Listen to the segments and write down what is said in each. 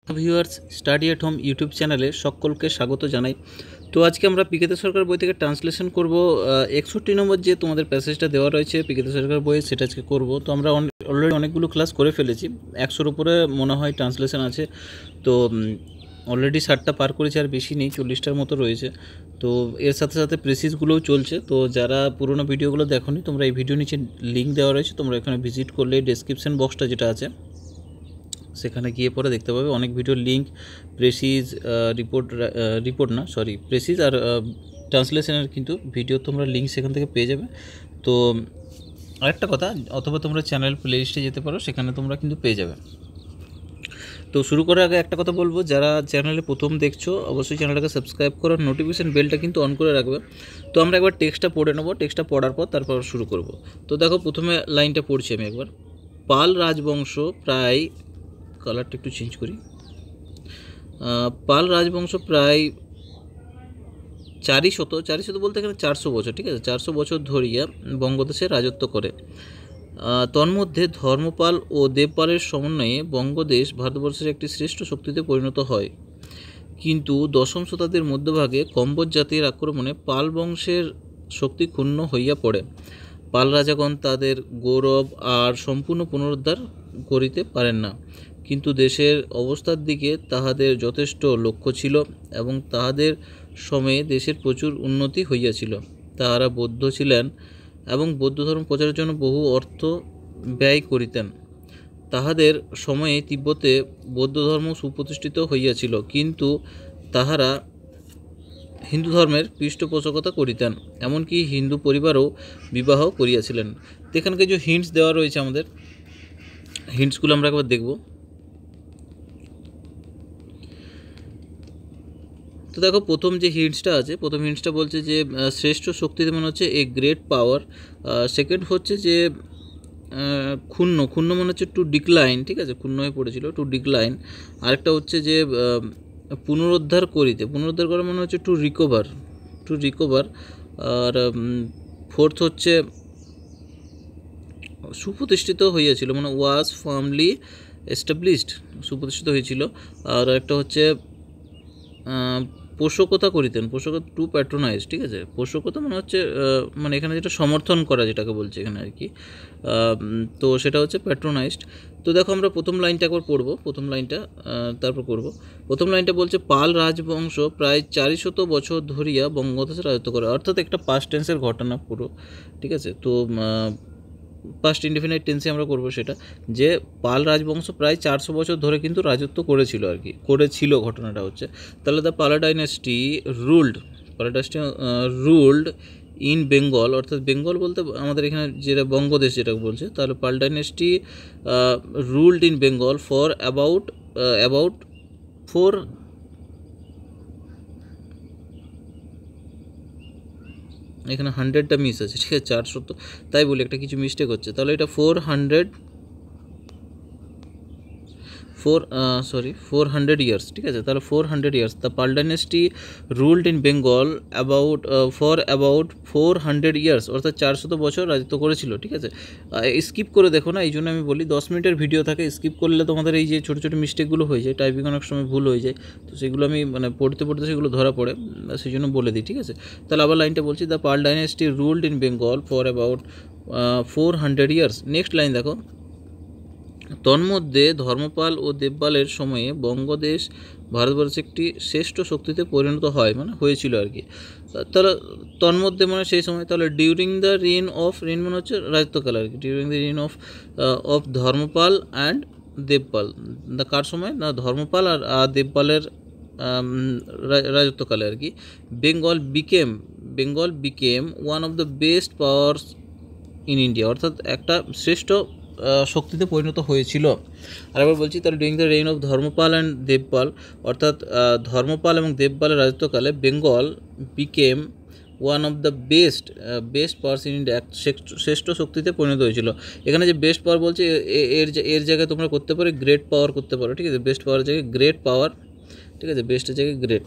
Viewers, study at home YouTube চ্যানেলে সকলকে স্বাগত জানাই। তো আজকে আমরা পিকেতে সরকার বই থেকে ট্রান্সলেশন করব। 61 নম্বর যে তোমাদের প্যাসেজটা দেওয়া রয়েছে পিকেতে সরকার বইয়ে, সেটা আজকে করব। তো আমরা অলরেডি অনেকগুলো ক্লাস করে ফেলেছি, 100-র উপরে মনে হয় ট্রান্সলেশন আছে। তো অলরেডি 60টা পার করেছি, আর বেশি নেই, 40টার মতো রয়েছে। তো এর সাথে সাথে প্রেসিসগুলোও চলছে। তো যারা পুরোনো ভিডিওগুলো দেখোনি, তোমরা এই ভিডিও নিচে লিঙ্ক দেওয়া রয়েছে, তোমরা এখানে ভিজিট করলে ডেসক্রিপশন বক্সটা যেটা আছে সেখানে গিয়ে পরে দেখতে পাবে অনেক ভিডিওর লিঙ্ক, প্রেসিজ, প্রেসিজ আর ট্রান্সলেশনের কিন্তু ভিডিও তোমরা লিঙ্ক সেখান থেকে পেয়ে যাবে। তো আরেকটা কথা, অথবা তোমরা চ্যানেল প্লেলিস্টে যেতে পারো, সেখানে তোমরা কিন্তু পেয়ে যাবে। তো শুরু করার আগে একটা কথা বলবো, যারা চ্যানেলে প্রথম দেখছো অবশ্যই চ্যানেলটাকে সাবস্ক্রাইব করো, নোটিফিকেশান বেলটা কিন্তু অন করে রাখবে। তো আমরা একবার টেক্সটটা পড়ে নেবো, টেক্সটটা পড়ার পর তারপর শুরু করব। তো দেখো, প্রথমে লাইনটা পড়ছি আমি একবার। পাল রাজবংশ প্রায়, কালারটা একটু চেঞ্জ করি, পাল রাজবংশ প্রায় 400 বলতে এখানে 400 বছর, ঠিক আছে, 400 বছর ধরিয়া বঙ্গদেশে রাজত্ব করে। তন্মধ্যে ধর্মপাল ও দেবপালের সমন্বয়ে বঙ্গদেশ ভারতবর্ষের একটি শ্রেষ্ঠ শক্তিতে পরিণত হয়। কিন্তু 10ম শতাব্দীর মধ্যভাগে কম্বোজ জাতির আক্রমণে পাল বংশের শক্তি ক্ষুণ্ণ হইয়া পড়ে। পাল রাজাগণ তাদের গৌরব আর সম্পূর্ণ পুনরুদ্ধার করিতে পারেন না, কিন্তু দেশের অবস্থার দিকে তাহাদের যথেষ্ট লক্ষ্য ছিল এবং তাহাদের সময়ে দেশের প্রচুর উন্নতি হইয়াছিল। তাহারা বৌদ্ধ ছিলেন এবং বৌদ্ধ ধর্ম প্রচারের জন্য বহু অর্থ ব্যয় করিতেন। তাহাদের সময়ে তিব্বতে বৌদ্ধ ধর্ম সুপ্রতিষ্ঠিত হইয়াছিল, কিন্তু তাহারা হিন্দু ধর্মের পৃষ্ঠপোষকতা করিতেন, এমনকি হিন্দু পরিবারও বিবাহ করিয়াছিলেন। তো এখানে কিছু হিন্টস দেওয়া রয়েছে, আমাদের হিন্টসগুলো আমরা একবার দেখব। তো দেখো, প্রথম যে হিন্টসটা আছে, প্রথম হিন্টসটা বলছে যে শ্রেষ্ঠ শক্তিতে মনে হচ্ছে এ গ্রেট পাওয়ার। সেকেন্ড হচ্ছে যে ক্ষুণ্ণ মনে হচ্ছে টু ডিক্লাইন, ঠিক আছে, ক্ষুণ্ণ হয়ে পড়েছিল, টু ডিক্লাইন। আরেকটা হচ্ছে যে পুনরুদ্ধার করা মনে হচ্ছে টু রিকভার। আর ফোর্থ হচ্ছে সুপ্রতিষ্ঠিত হইয়াছিল, মানে ওয়াজ ফার্মলি এস্টাবলিশড, সুপ্রতিষ্ঠিত হয়েছিল। আর একটা হচ্ছে পোষকতা করিতেন, টু প্যাট্রোনাইজ, ঠিক আছে, পোষকতা মানে হচ্ছে মানে এখানে যেটা সমর্থন করা, যেটাকে বলছে এখানে আর কি। তো সেটা হচ্ছে প্যাট্রোনাইজড। তো দেখো, আমরা প্রথম লাইনটা একবার পড়বো, প্রথম লাইনটা তারপর করব। প্রথম লাইনটা বলছে পাল রাজবংশ প্রায় 400 বছর ধরিয়া বঙ্গদেশে রাজত্ব করে, অর্থাৎ একটা পাস্ট টেন্সের ঘটনা পুরো, ঠিক আছে। তো পাস্ট ইনডিফিনিট টেন্সে আমরা করব সেটা, যে পাল রাজবংশ প্রায় 400 বছর ধরে কিন্তু রাজত্ব করেছিল আর কি, ঘটনাটা হচ্ছে। তাহলে দ্য পালা ডাইনেস্টি রুলড ইন বেঙ্গল, অর্থাৎ বেঙ্গল বলতে আমাদের এখানে যেটা বঙ্গদেশ যেটা বলছে, তাহলে Pala dynasty ruled in Bengal for about 4, এখানে 100টা মিস আছে, ঠিক আছে, 400, তো তাই বলি একটা কিছু মিস্টেক হচ্ছে। তাহলে এটা 400 ইয়ার্স, ঠিক আছে। তাহলে 400 years the Pala dynasty ruled in Bengal for about 400 years, অর্থাৎ 400 বছর রাজত্ব করেছিল, ঠিক আছে। স্কিপ করে দেখো না, এই জন্য আমি বলি 10 মিনিটের ভিডিও থাকে, স্কিপ করলে তোমাদের এই যে ছোটো ছোটো মিস্টেকগুলো হয়ে যায়, টাইপিং অনেক সময় ভুল হয়ে যায়, তো সেগুলো আমি মানে পড়তে সেগুলো ধরা পড়ে, সেই জন্য বলে দিই, ঠিক আছে। তাহলে আবার লাইনটা বলছি, the Pala dynasty ruled in Bengal for about 400 years. Next line দেখো, তন্মধ্যে ধর্মপাল ও দেবপালের সময়ে বঙ্গদেশ ভারতবর্ষে একটি শ্রেষ্ঠ শক্তিতে পরিণত হয়, মানে হয়েছিল আর কি। তাহলে তন্মধ্যে মানে সেই সময়, তাহলে ডিউরিং দ্য রেইন মানে হচ্ছে রাজত্বকাল আর কি, during the reign of Dharmapala and Devapala, কার সময় না, ধর্মপাল আর দেবপালের রাজত্বকালে আর কি। Bengal became one of the best powers in India, অর্থাৎ একটা শ্রেষ্ঠ শক্তিতে পরিণত হয়েছিল। আরেকবার বলছি, তাহলে during the reign of Dharmapala and Devapala, অর্থাৎ ধর্মপাল এবং দেবপালের রাজত্বকালে Bengal became one of the best powers in India, শ্রেষ্ঠ শক্তিতে পরিণত হয়েছিল। এখানে যে বেস্ট পাওয়ার বলছে, এর জায়গায় তোমরা করতে পারো গ্রেট পাওয়ার করতে পারো, ঠিক আছে। বেস্ট পাওয়ার জায়গায় গ্রেট পাওয়ার, ঠিক আছে, বেস্টের জায়গায় গ্রেট,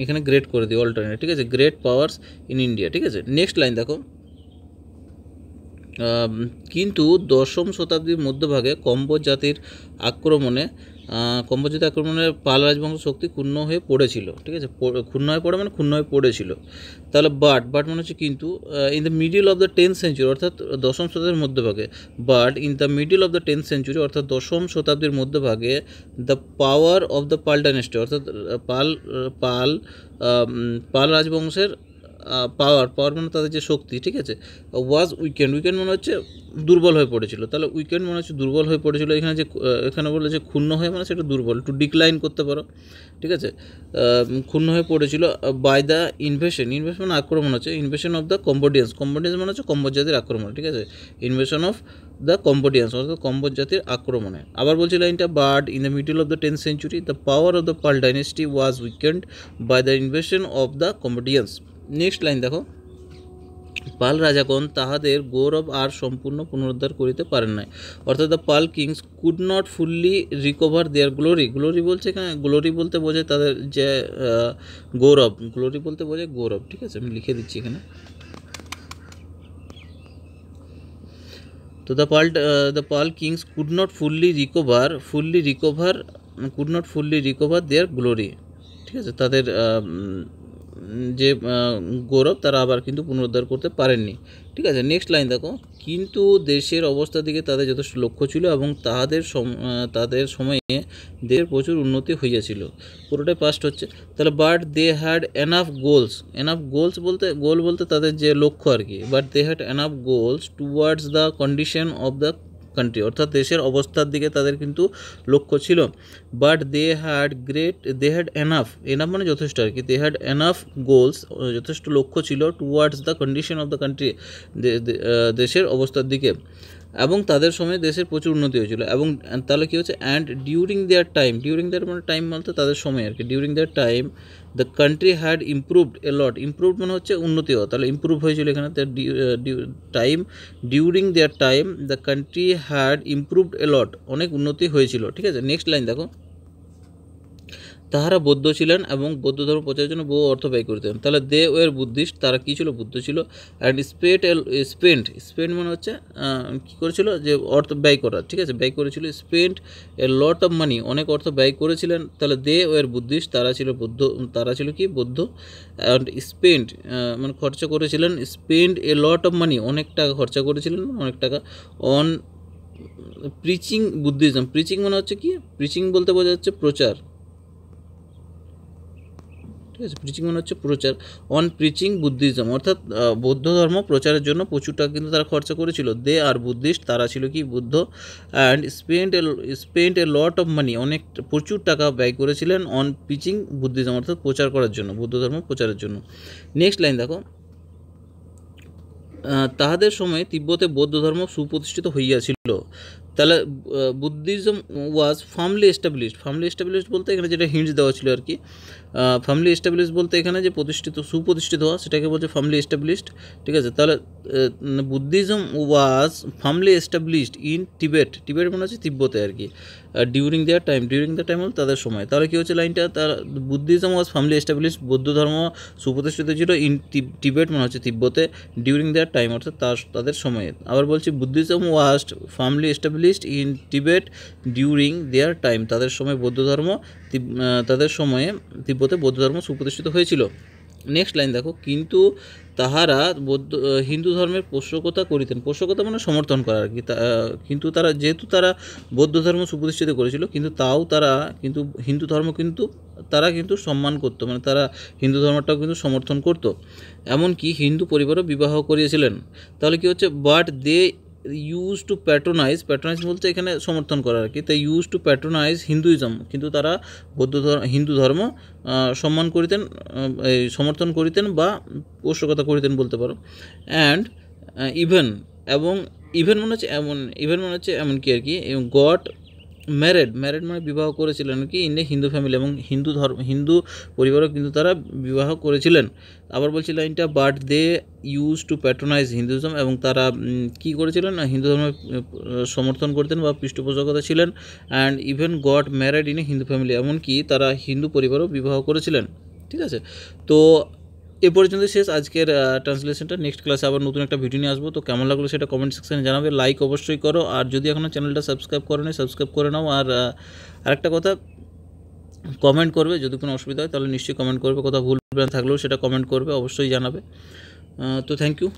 এখানে গ্রেট করে দিই অল্টারনেট, ঠিক আছে, গ্রেট পাওয়ার্স ইন ইন্ডিয়া, ঠিক আছে। নেক্সট লাইন দেখো, কিন্তু 10ম শতাব্দীর মধ্যভাগে কম্বোজ জাতির আক্রমণে কম্বোজদের আক্রমণে পাল রাজবংশ শক্তি ক্ষুণ্ণ হয়ে পড়েছিল, ঠিক আছে, ক্ষুণ্ণ হয়ে পড়ে মানে ক্ষুণ্ণ হয়ে পড়েছিল। তাহলে বাট মানে হচ্ছে কিন্তু in the middle of the 10th century অর্থাৎ দশম শতাব্দীর মধ্যভাগে, but in the middle of the 10th century অর্থাৎ দশম শতাব্দীর মধ্যভাগে the power of the Pala dynasty অর্থাৎ পাল রাজবংশের পাওয়ার মানে তাদের যে শক্তি, ঠিক আছে, ওয়াজ উইকেন্ড মানে হচ্ছে দুর্বল হয়ে পড়েছিল। তাহলে উইকেন্ড মানে হচ্ছে দুর্বল হয়ে পড়েছিল। এখানে বলে যে ক্ষুণ্ণ হয়ে মানে সেটা দুর্বল, টু ডিক্লাইন করতে পারো, ঠিক আছে, ক্ষুণ্ণ হয়ে পড়েছিল বাই দ্য ইনভেশন মানে আক্রমণ হচ্ছে ইনভেশন অফ দ্য কম্বোডিয়ান্স মানে হচ্ছে কম্বোজ জাতির আক্রমণ, ঠিক আছে, ইনভেশন অফ দ্য কম্বোডিয়ান্স অর্থাৎ কম্বোজ জাতির আক্রমণে। আবার বলছি লাইনটা, but in the middle of the 10th century the power of the Pala dynasty was weakened by the invasion of the Cambodians. Next line দেখো, পাল রাজাগণ তাহাদের গৌরব আর সম্পূর্ণ পুনরুদ্ধার করিতে পারেন নাই, অর্থাৎ the Pala kings could not fully recover their glory বলছে এখানে, গ্লোরি বলতে বোঝায় তাদের যে গৌরব, গ্লোরি বলতে বোঝায় গৌরব, ঠিক আছে, আমি লিখে দিচ্ছি এখানে। তো the Pala kings could not fully recover their glory, ঠিক আছে, তাদের যে গৌরব তারা আবার কিন্তু পুনরুদ্ধার করতে পারেননি, ঠিক আছে। নেক্সট লাইন দেখো, কিন্তু দেশের অবস্থার দিকে তাদের যথেষ্ট লক্ষ্য ছিল এবং তাদের সময়ে দেশের প্রচুর উন্নতি হইয়াছিল, পুরোটাই পাস্ট হচ্ছে। তাহলে but they had enough goals বলতে তাদের যে লক্ষ্য আর কি, but they had enough goals towards the condition of the country অর্থাৎ দেশের অবস্থার দিকে তাদের কিন্তু লক্ষ্য ছিল। বাট দে হ্যাড এনাফ মানে যথেষ্ট আর কি, দে হ্যাড এনাফ গোলস যথেষ্ট লক্ষ্য ছিল towards the condition of the country দেশের অবস্থার দিকে, এবং তাদের সময় দেশের প্রচুর উন্নতি হয়েছিল। এবং তাহলে কী হচ্ছে, অ্যান্ড ডিউরিং দেয়ার মানে টাইম বলতে তাদের সময় আর কি, during their time the country had improved a lot, improved মানে হচ্ছে উন্নতি হওয়া, তাহলে ইমপ্রুভ হয়েছিল এখানে during their time the country had improved a lot, অনেক উন্নতি হয়েছিল, ঠিক আছে। নেক্সট লাইন দেখো, তাহারা বৌদ্ধ ছিলেন এবং বৌদ্ধ ধর্ম প্রচারের জন্য বহু অর্থ ব্যয় করতেন। তাহলে দে ওয়ার বুদ্ধিস্ট, তারা কী ছিল, বুদ্ধ ছিল। অ্যান্ড স্পেন্ড মানে হচ্ছে কী করেছিল, যে অর্থ ব্যয় করা, ঠিক আছে, ব্যয় করেছিল। Spend a lot of money, অনেক অর্থ ব্যয় করেছিলেন। তাহলে দে ওয়ার বুদ্ধিস্ট, তারা ছিল কি, বৌদ্ধ। অ্যান্ড স্পেন্ড মানে খরচা করেছিলেন, spend a lot of money, অনেক টাকা খরচা করেছিলেন, অনেক টাকা, অন প্রিচিং বুদ্ধিজম। প্রিচিং মানে হচ্ছে কি, প্রিচিং বলতে বোঝা যাচ্ছে প্রচার, ঠিক আছে, প্রিচিং মানে হচ্ছে প্রচার। অন প্রিচিং বুদ্ধিজম অর্থাৎ বৌদ্ধ ধর্ম প্রচারের জন্য প্রচুর টাকা কিন্তু তারা খরচা করেছিল। দে আর বুদ্ধিস্ট, তারা ছিল কি, Buddha. And spend a lot of money, প্রচুর টাকা ব্যয় করেছিলেন অন প্রিচিং বুদ্ধিজম অর্থাৎ প্রচার করার জন্য, বৌদ্ধ ধর্ম প্রচারের জন্য। নেক্সট লাইন দেখো, তাহাদের সময় তিব্বতে বৌদ্ধ ধর্ম সুপ্রতিষ্ঠিত হইয়াছিল। তাহলে বুদ্ধিজম ওয়াজ ফার্মলি এস্টাবলিশড বলতে এখানে যেটা হিন্টস দেওয়া ছিল আর কি, ফার্মলি এস্টাবলিশড বলতে এখানে যে সুপ্রতিষ্ঠিত হওয়া সেটাকে বলছে ফার্মলি এস্টাবলিশড, ঠিক আছে। তাহলে Buddhism was firmly established in Tibet মানে হচ্ছে তিব্বতে আর কি, ডিউরিং দ্য টাইম হল তাদের সময়। তাহলে কী হচ্ছে লাইনটা, তার বুদ্ধিজম ওয়াজ ফার্মলি এস্টাবলিশড, বৌদ্ধ ধর্ম সুপ্রতিষ্ঠিত ছিল ইন টিবেট মানে হচ্ছে তিব্বতে, ডিউরিং দেয়ার টাইম অর্থাৎ তাদের সময়ে। আবার বলছি, Buddhism was firmly established in Tibet during their time, তাদের সময় তিব্বতে বৌদ্ধ ধর্ম সুপ্রতিষ্ঠিত হয়েছিল। নেক্সট লাইন দেখো, কিন্তু তাহারা হিন্দু ধর্মের পোষ্যকতা মানে সমর্থন করা আর কি, কিন্তু যেহেতু তারা বৌদ্ধ ধর্ম সুপ্রতিষ্ঠিত করেছিল, কিন্তু তাও কিন্তু হিন্দু ধর্ম তারা কিন্তু সম্মান করতো, মানে তারা হিন্দু ধর্মটাও কিন্তু সমর্থন করতো, এমনকি হিন্দু পরিবারও বিবাহ করিয়েছিলেন। তাহলে কি হচ্ছে, but they use to patronize বলতে এখানে সমর্থন করা আর কি, তাই ইউজ টু প্যাট্রোনাইজ হিন্দুইজম, কিন্তু তারা হিন্দু ধর্ম সম্মান করিতেন, সমর্থন করিতেন বা পোষ্যকতা করিতেন বলতে পারো। অ্যান্ড ইভেন মনে হচ্ছে এমনকি আর কি, গট ম্যারেড মানে বিবাহ করেছিলেন কি ইন এ হিন্দু ফ্যামিলি, এবং হিন্দু পরিবারও কিন্তু তারা বিবাহ করেছিলেন। আবার বলছি লাইনটা, but they use to patronize Hinduism, এবং তারা কী করেছিলেন, হিন্দু ধর্মের সমর্থন করতেন বা পৃষ্ঠপোষকতা ছিলেন। And even goat married in a Hindu family, এমনকি তারা হিন্দু পরিবারও বিবাহ করেছিলেন, ঠিক আছে। তো এ পর্যন্ত শেষ আজকের ট্রান্সলেশনটা। নেক্সট ক্লাসে আবার নতুন একটা ভিডিও নিয়ে আসবো। তো কেমন লাগলো সেটা কমেন্ট সেকশানে জানাবে, লাইক অবশ্যই করো, আর যদি এখনও চ্যানেলটা সাবস্ক্রাইব করো নি সাবস্ক্রাইব করে নাও। আর আরেকটা কথা, কমেন্ট করবে, যদি কোনো অসুবিধা হয় তাহলে নিশ্চয়ই কমেন্ট করবে, কোথাও ভুল থাকলেও সেটা কমেন্ট করবে, অবশ্যই জানাবে। তো থ্যাংক ইউ।